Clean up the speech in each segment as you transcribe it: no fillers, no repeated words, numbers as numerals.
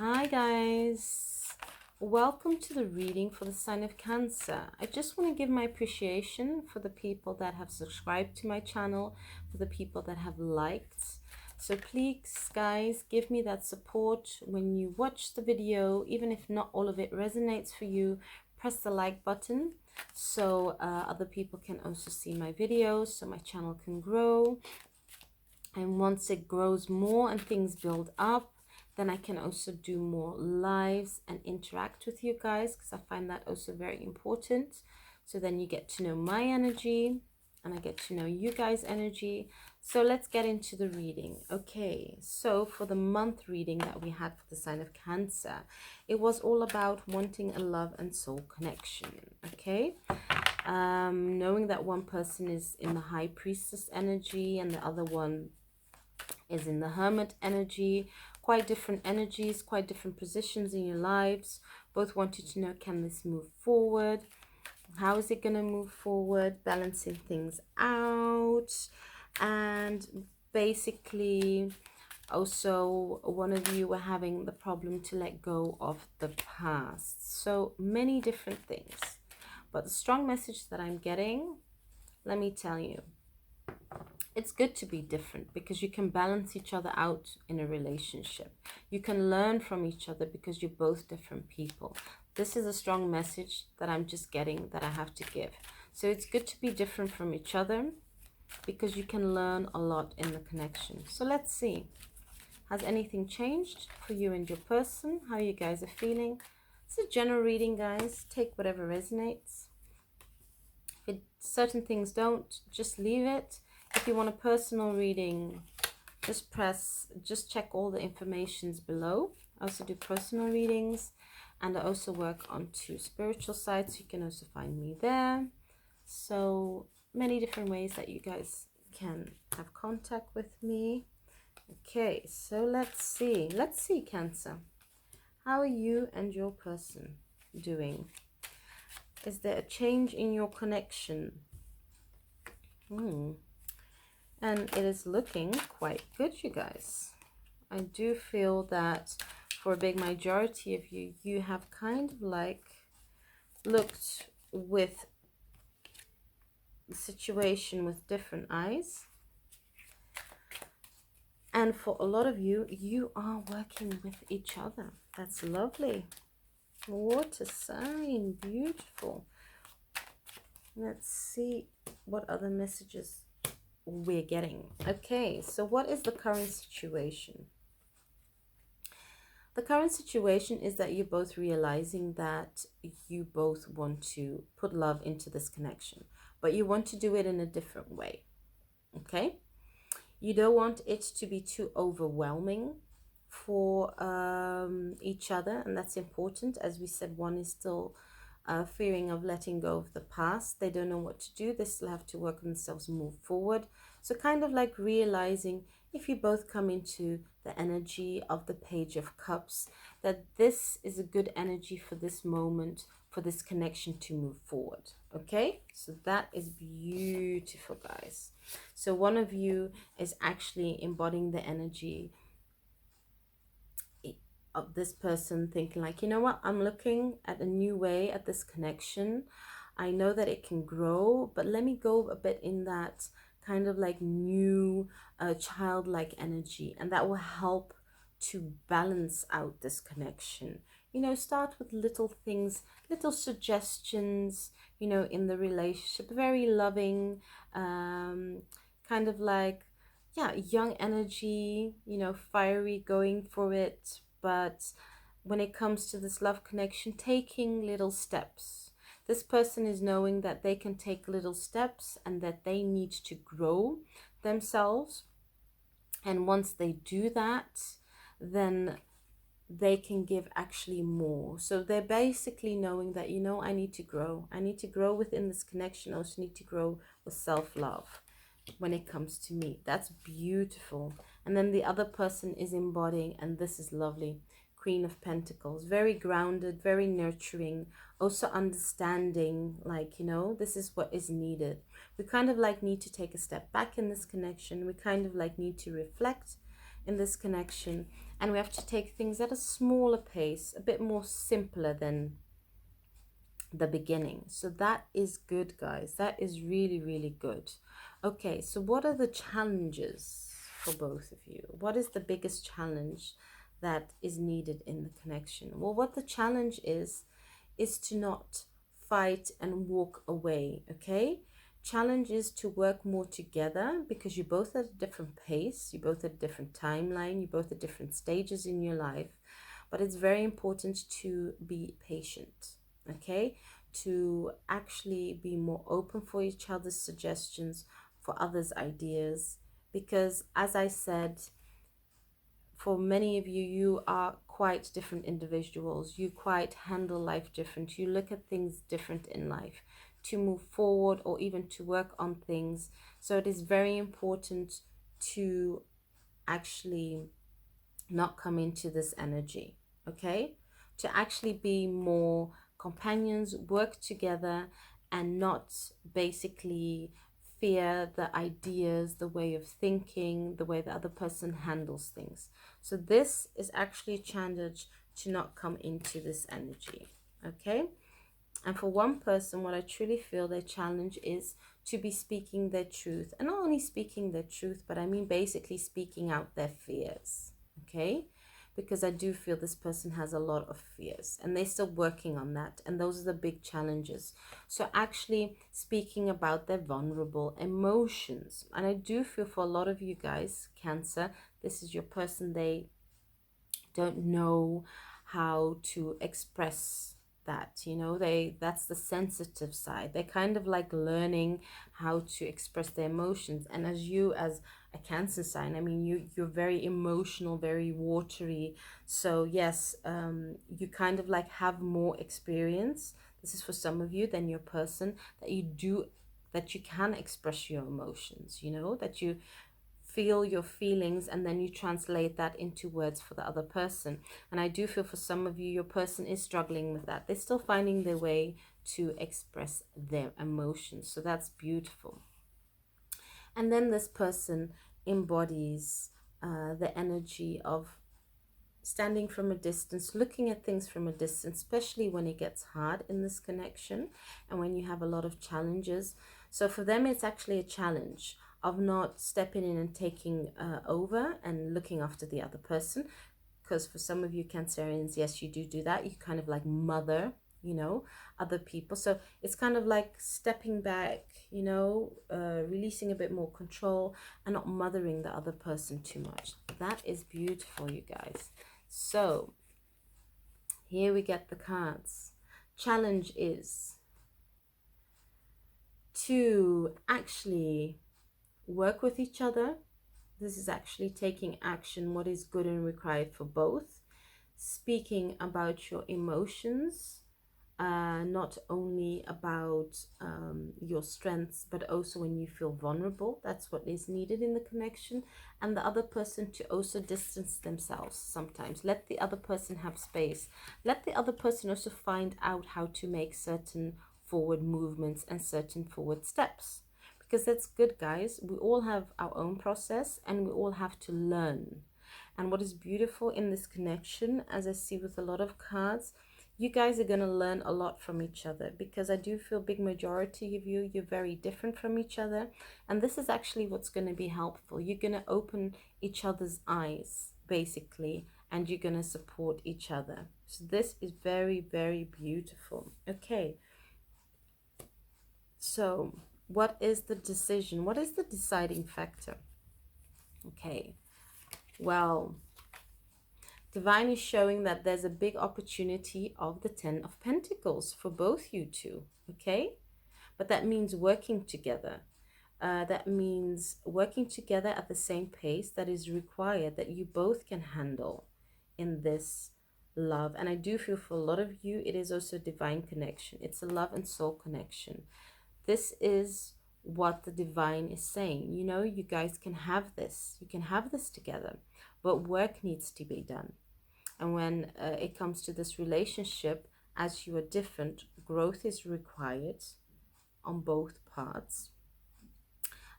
Hi guys, welcome to the reading for the sign of Cancer. I just want to give my appreciation for the people that have subscribed to my channel, for the people that have liked. So please guys, give me that support when you watch the video. Even if not all of it resonates for you, press the like button so other people can also see my videos, so my channel can grow. And once it grows more and things build up, then I can also do more lives and interact with you guys, because I find that also very important. So then you get to know my energy and I get to know you guys' energy. So let's get into the reading. Okay, so for the month reading that we had for the sign of Cancer, it was all about wanting a love and soul connection. Okay, knowing that one person is in the High Priestess energy and the other one is in the Hermit energy. Quite different energies, quite different positions in your lives. Both wanted to know, can this move forward? How is it going to move forward? Balancing things out. And basically, also one of you were having the problem to let go of the past. So many different things. But the strong message that I'm getting, let me tell you, it's good to be different because you can balance each other out in a relationship. You can learn from each other because you're both different people. This is a strong message that I'm just getting that I have to give. So it's good to be different from each other because you can learn a lot in the connection. So let's see. Has anything changed for you and your person? How you guys are feeling? It's a general reading, guys. Take whatever resonates. If certain things don't, just leave it. If you want a personal reading, just check all the informations below. I also do personal readings, and I also work on two spiritual sites. You can also find me there. So many different ways that you guys can have contact with me. Okay, so let's see Cancer, how are you and your person doing? Is there a change in your connection? And it is looking quite good, you guys. I do feel that for a big majority of you, you have kind of like looked with the situation with different eyes. And for a lot of you, you are working with each other. That's lovely. Water sign, beautiful. Let's see what other messages we're getting. Okay, so what is the current situation? The current situation is that you're both realizing that you both want to put love into this connection, but you want to do it in a different way. Okay, you don't want it to be too overwhelming for each other, and that's important. As we said, one is still fearing of letting go of the past. They don't know what to do. They still have to work on themselves, move forward. So kind of like realizing, if you both come into the energy of the Page of Cups, that this is a good energy for this moment, for this connection to move forward. Okay, so that is beautiful, guys. So one of you is actually embodying the energy of this person, thinking like, you know what, I'm looking at a new way at this connection. I know that it can grow, but let me go a bit in that kind of like new childlike energy, and that will help to balance out this connection. You know, start with little things, little suggestions, you know, in the relationship. Very loving, kind of like, yeah, young energy, you know, fiery, going for it. But when it comes to this love connection, taking little steps. This person is knowing that they can take little steps and that they need to grow themselves. And once they do that, then they can give actually more. So they're basically knowing that, you know, I need to grow. I need to grow within this connection. I also need to grow with self-love when it comes to me. That's beautiful. And then the other person is embodying, and this is lovely, Queen of Pentacles. Very grounded, very nurturing, also understanding, like, you know, this is what is needed. We kind of like need to take a step back in this connection. We kind of like need to reflect in this connection, And we have to take things at a smaller pace, a bit more simpler than the beginning. So that is good, guys. That is really, really good. Okay, so what are the challenges for both of you? What is the biggest challenge that is needed in the connection? Well, what the challenge is to not fight and walk away, okay? Challenge is to work more together because you're both at a different pace, you're both at a different timeline, you're both at different stages in your life. But it's very important to be patient, okay? To actually be more open for each other's suggestions, for others' ideas. Because as I said, for many of you, you are quite different individuals. You quite handle life different. You look at things different in life to move forward or even to work on things. So it is very important to actually not come into this energy, okay? To actually be more companions, work together, and not basically fear the ideas, the way of thinking, the way the other person handles things. So this is actually a challenge to not come into this energy, okay? And for one person, what I truly feel their challenge is to be speaking their truth. And not only speaking their truth, but I mean basically speaking out their fears, okay? Because I do feel this person has a lot of fears and they're still working on that. And those are the big challenges. So actually speaking about their vulnerable emotions. And I do feel for a lot of you guys, Cancer, this is your person, they don't know how to express that, you know, that's the sensitive side. They're kind of like learning how to express their emotions. And as you, as a Cancer sign, I mean, you're very emotional, very watery. So yes, you kind of like have more experience, this is for some of you, than your person, that you can express your emotions, you know, that you feel your feelings and then you translate that into words for the other person. And I do feel for some of you, your person is struggling with that. They're still finding their way to express their emotions. So that's beautiful. And then this person embodies the energy of standing from a distance, looking at things from a distance, especially when it gets hard in this connection and when you have a lot of challenges. So for them, it's actually a challenge of not stepping in and taking over and looking after the other person. Because for some of you Cancerians, yes, you do that. You kind of like mother, you know, other people. So it's kind of like stepping back, you know, releasing a bit more control and not mothering the other person too much. That is beautiful, you guys. So here we get the cards. Challenge is to actually work with each other. This is actually taking action, what is good and required for both. Speaking about your emotions, not only about your strengths, but also when you feel vulnerable. That's what is needed in the connection. And the other person to also distance themselves sometimes. Let the other person have space. Let the other person also find out how to make certain forward movements and certain forward steps. Because that's good, guys. We all have our own process and we all have to learn. And what is beautiful in this connection, as I see with a lot of cards, you guys are going to learn a lot from each other, because I do feel big majority of you, you're very different from each other. And this is actually what's going to be helpful. You're going to open each other's eyes, basically, and you're going to support each other. So this is very, very beautiful. Okay. So what is the decision? What is the deciding factor? Okay. Well, Divine is showing that there's a big opportunity of the Ten of Pentacles for both you two, okay? But that means working together. That means working together at the same pace that is required, that you both can handle in this love. And I do feel for a lot of you, it is also divine connection. It's a love and soul connection. This is what the divine is saying. You know, you guys can have this. You can have this together. But work needs to be done. And when it comes to this relationship, as you are different, growth is required on both parts.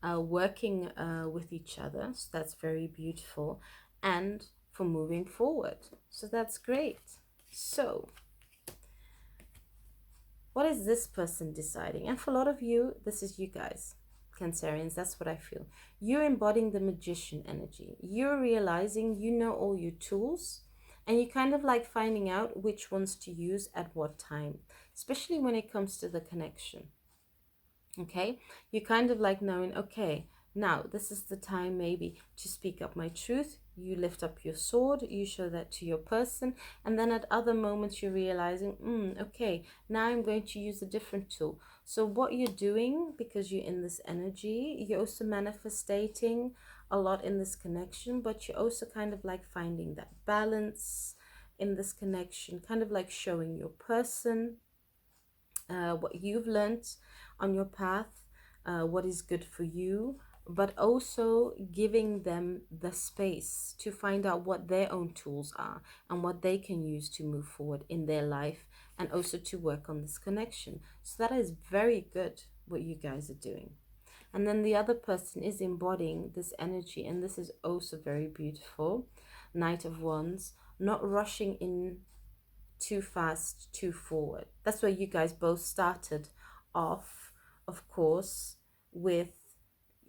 Working with each other, so that's very beautiful. And for moving forward. So that's great. So what is this person deciding? And for a lot of you, this is you guys, Cancerians. That's what I feel. You're embodying the magician energy. You're realizing you know all your tools, and you kind of like finding out which ones to use at what time, especially when it comes to the connection. Okay, you kind of like knowing, okay, now this is the time maybe to speak up my truth. You lift up your sword, you show that to your person, and then at other moments you're realizing, okay, now I'm going to use a different tool. So what you're doing, because you're in this energy, you're also manifesting a lot in this connection, but you're also kind of like finding that balance in this connection, kind of like showing your person what you've learned on your path, what is good for you, but also giving them the space to find out what their own tools are and what they can use to move forward in their life, and also to work on this connection. So that is very good what you guys are doing. And then the other person is embodying this energy, and this is also very beautiful. Knight of Wands, not rushing in too fast, too forward. That's where you guys both started off, of course, with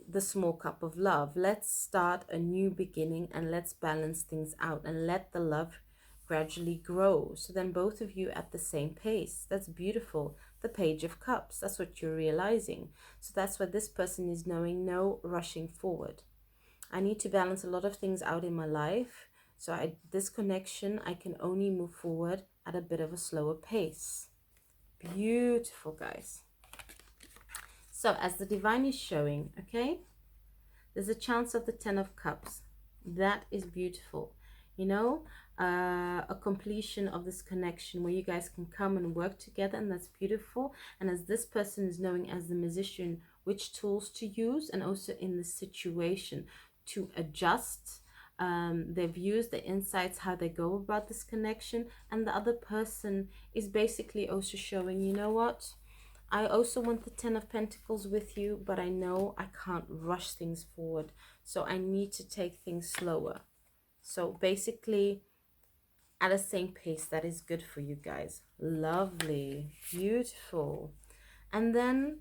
the small cup of love. Let's start a new beginning and let's balance things out and let the love gradually grow. So then both of you at the same pace. That's beautiful. The Page of Cups. That's what you're realizing. So that's what this person is knowing. No rushing forward. I need to balance a lot of things out in my life. So this connection, I can only move forward at a bit of a slower pace. Beautiful, guys. So as the divine is showing, okay, there's a chance of the 10 of Cups. That is beautiful. You know, a completion of this connection where you guys can come and work together, and that's beautiful. And as this person is knowing as the musician which tools to use, and also in the situation to adjust their views, their insights, how they go about this connection. And the other person is basically also showing, you know what, I also want the 10 of Pentacles with you, but I know I can't rush things forward, so I need to take things slower. So basically at the same pace. That is good for you guys. Lovely, beautiful. And then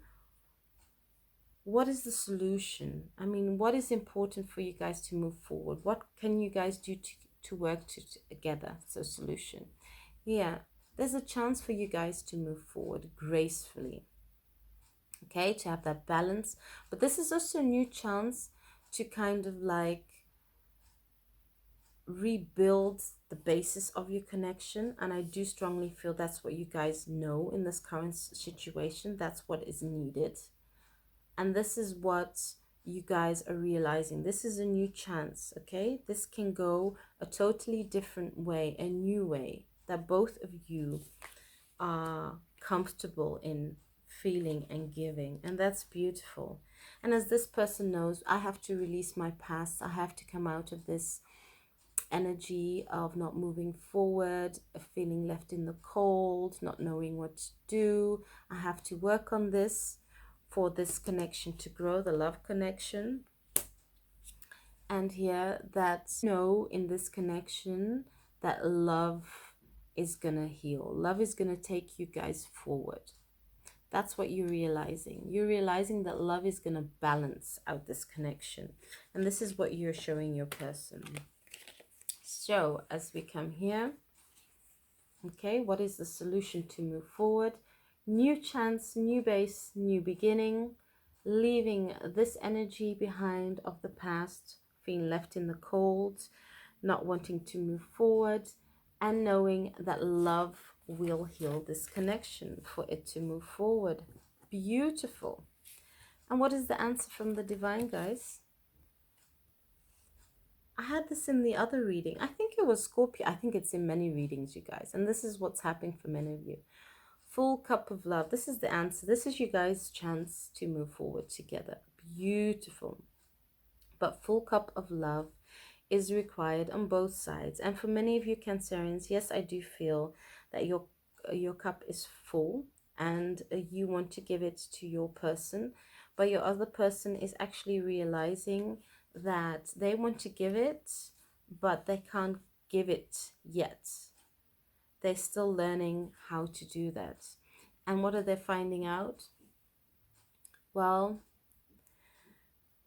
what is the solution? I mean, what is important for you guys to move forward? What can you guys do to work together? So solution. Yeah, there's a chance for you guys to move forward gracefully. Okay, to have that balance. But this is also a new chance to kind of like rebuild the basis of your connection. And I do strongly feel that's what you guys know in this current situation. That's what is needed. And this is what you guys are realizing. This is a new chance, okay? This can go a totally different way, a new way that both of you are comfortable in feeling and giving. And that's beautiful. And as this person knows, I have to release my past. I have to come out of this energy of not moving forward, of feeling left in the cold, not knowing what to do. I have to work on this for this connection to grow, the love connection. And here that in this connection that love is gonna heal. Love is gonna take you guys forward. That's what you're realizing. You're realizing that love is gonna balance out this connection. And this is what you're showing your person. So as we come here, okay, what is the solution to move forward? New chance, new base, new beginning, leaving this energy behind of the past, feeling left in the cold, not wanting to move forward, and knowing that love will heal this connection for it to move forward. Beautiful. And what is the answer from the divine, guys? I had this in the other reading. I think it was Scorpio. I think it's in many readings, you guys. And this is what's happening for many of you. Full cup of love. This is the answer. This is you guys' chance to move forward together. Beautiful. But full cup of love is required on both sides. And for many of you Cancerians, yes, I do feel that your cup is full and you want to give it to your person, but your other person is actually realizing that they want to give it, but they can't give it yet. They're still learning how to do that. And what are they finding out? Well,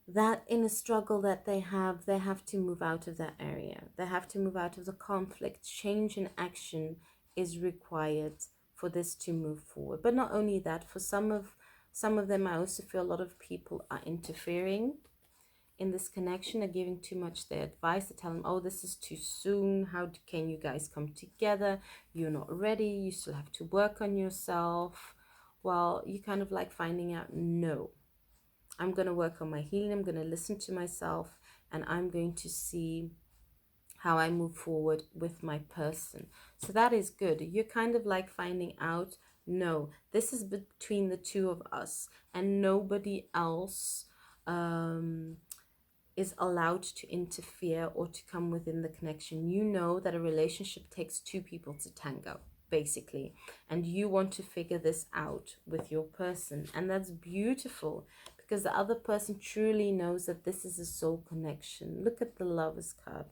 that inner struggle that they have to move out of that area. They have to move out of the conflict. Change in action is required for this to move forward. But not only that, for some of them, I also feel a lot of people are interfering in this connection, are giving too much their advice. They tell them, oh, this is too soon. How can you guys come together? You're not ready. You still have to work on yourself. Well, you kind of like finding out, no, I'm going to work on my healing. I'm going to listen to myself, and I'm going to see how I move forward with my person. So that is good. You're kind of like finding out, no, this is between the two of us, and nobody else is allowed to interfere or to come within the connection. You know that a relationship takes two people to tango, basically, and you want to figure this out with your person, and that's beautiful, because the other person truly knows that this is a soul connection. Look at the Lovers card.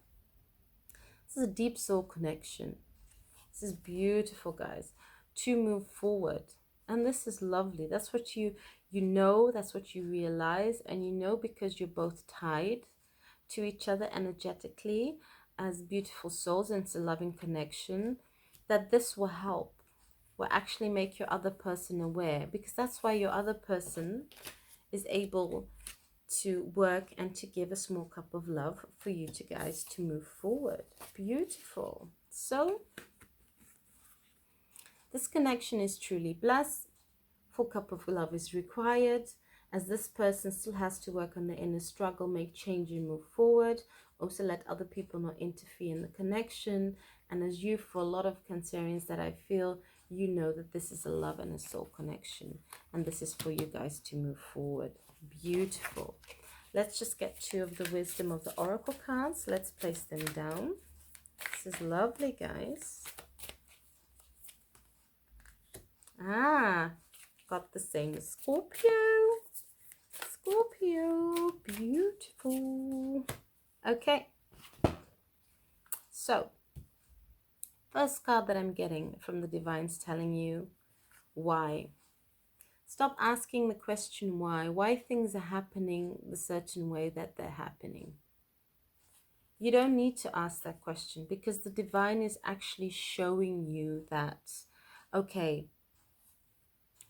This is a deep soul connection. This is beautiful, guys, to move forward. And this is lovely. That's what you know, that's what you realize, and you know, because you're both tied to each other energetically as beautiful souls, and it's a loving connection, that this will help, will actually make your other person aware, because that's why your other person is able to work and to give a small cup of love for you to guys to move forward. Beautiful. So this connection is truly blessed. Full cup of love is required, as this person still has to work on the inner struggle, make change and move forward. Also let other people not interfere in the connection. And as you, for a lot of Cancerians that I feel, you know that this is a love and a soul connection, and this is for you guys to move forward. Beautiful. Let's just get two of the wisdom of the oracle cards. Let's place them down. This is lovely, guys. Got the same Scorpio. Scorpio, beautiful. Okay, so first card that I'm getting from the Divine's telling you why. Stop asking the question why things are happening the certain way that they're happening. You don't need to ask that question, because the Divine is actually showing you that, okay,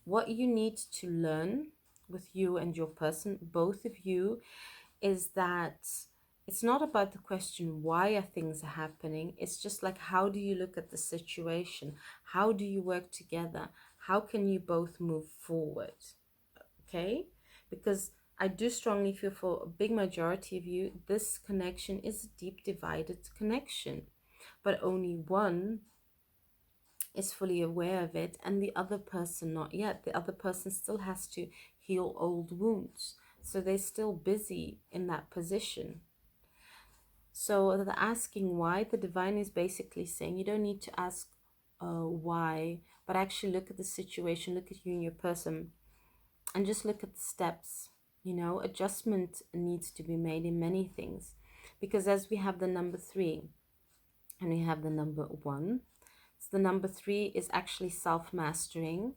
what you need to learn with you and your person, both of you, is that it's not about the question why are things happening. It's just like, how do you look at the situation? How do you work together? How can you both move forward? Okay, because I do strongly feel, for a big majority of you, this connection is a deep divided connection, but only one is fully aware of it, and the other person not yet. The other person still has to heal old wounds, so they're still busy in that position. So the asking why, the Divine is basically saying you don't need to ask why, but actually look at the situation, look at you and your person, and just look at the steps. You know, adjustment needs to be made in many things, because as we have the number 3 and we have the number 1, so the number 3 is actually self-mastering.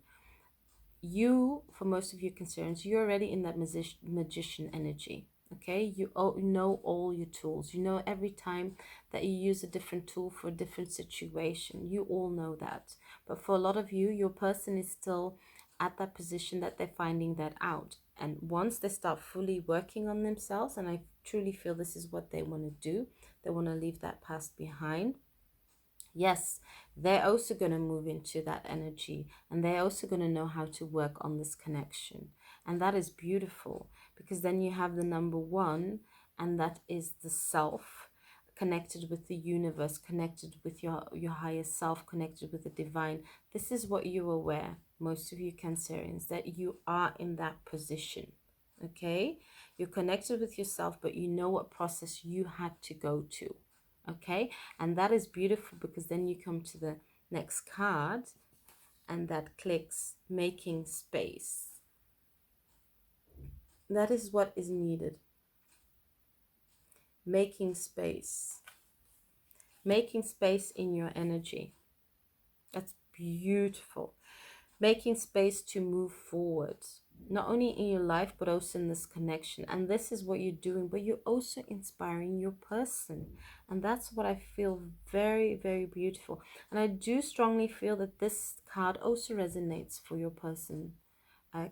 You, for most of your concerns, you're already in that magician energy. Okay, you know all your tools. You know every time that you use a different tool for a different situation. You all know that. But for a lot of you, your person is still at that position that they're finding that out. And once they start fully working on themselves, and I truly feel this is what they want to do, they want to leave that past behind. Yes, they're also going to move into that energy, and they're also going to know how to work on this connection. And that is beautiful, because then you have the number 1, and that is the self, connected with the universe, connected with your higher self, connected with the divine. This is what you're aware, most of you Cancerians, that you are in that position. Okay, you're connected with yourself, but you know what process you had to go to. Okay, and that is beautiful, because then you come to the next card, and that clicks making space. That is what is needed. Making space. making space in your energy. That's beautiful. Making space to move forward, not only in your life, but also in this connection. And this is what you're doing, but you're also inspiring your person. And that's what I feel very, very beautiful. And I do strongly feel that this card also resonates for your person,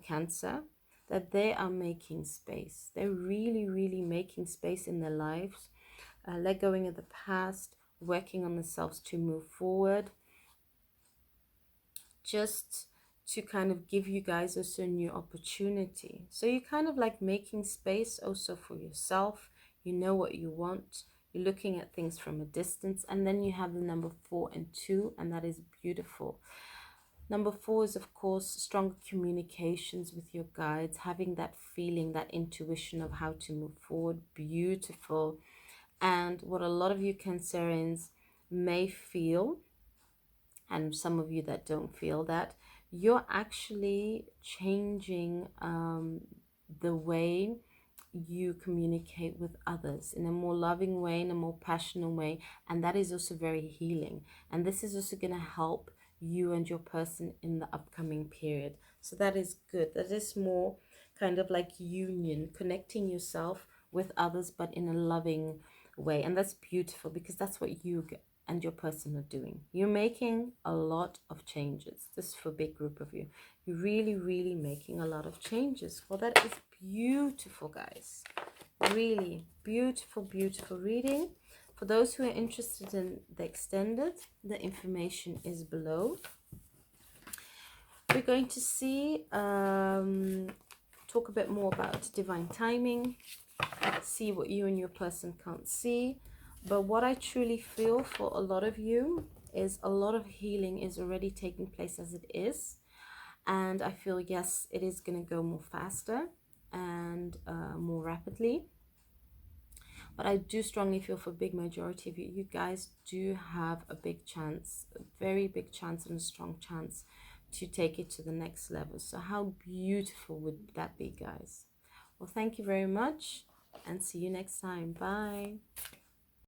Cancer, that they are making space. They're really, really making space in their lives, let going of the past, working on themselves to move forward, just to kind of give you guys also a new opportunity. So you're kind of like making space also for yourself. You know what you want. You're looking at things from a distance. And then you have the number 4 and 2, and that is beautiful. Number 4 is, of course, stronger communications with your guides, having that feeling, that intuition of how to move forward. Beautiful. And what a lot of you Cancerians may feel, and some of you that don't feel that, you're actually changing the way you communicate with others in a more loving way, in a more passionate way, and that is also very healing. And this is also going to help you and your person in the upcoming period. So that is good. That is more kind of like union, connecting yourself with others, but in a loving way. And that's beautiful, because that's what you and your person are doing. You're making a lot of changes. This is for a big group of you. You're really, really making a lot of changes. Well, that is beautiful, guys. Really beautiful, beautiful reading. For those who are interested in the extended, the information is below. We're going to see, talk a bit more about divine timing, see what you and your person can't see. But what I truly feel for a lot of you is a lot of healing is already taking place as it is. And I feel, yes, it is going to go more faster and more rapidly. But I do strongly feel for a big majority of you, you guys do have a big chance, a very big chance and a strong chance to take it to the next level. So how beautiful would that be, guys? Well, thank you very much, and see you next time. Bye.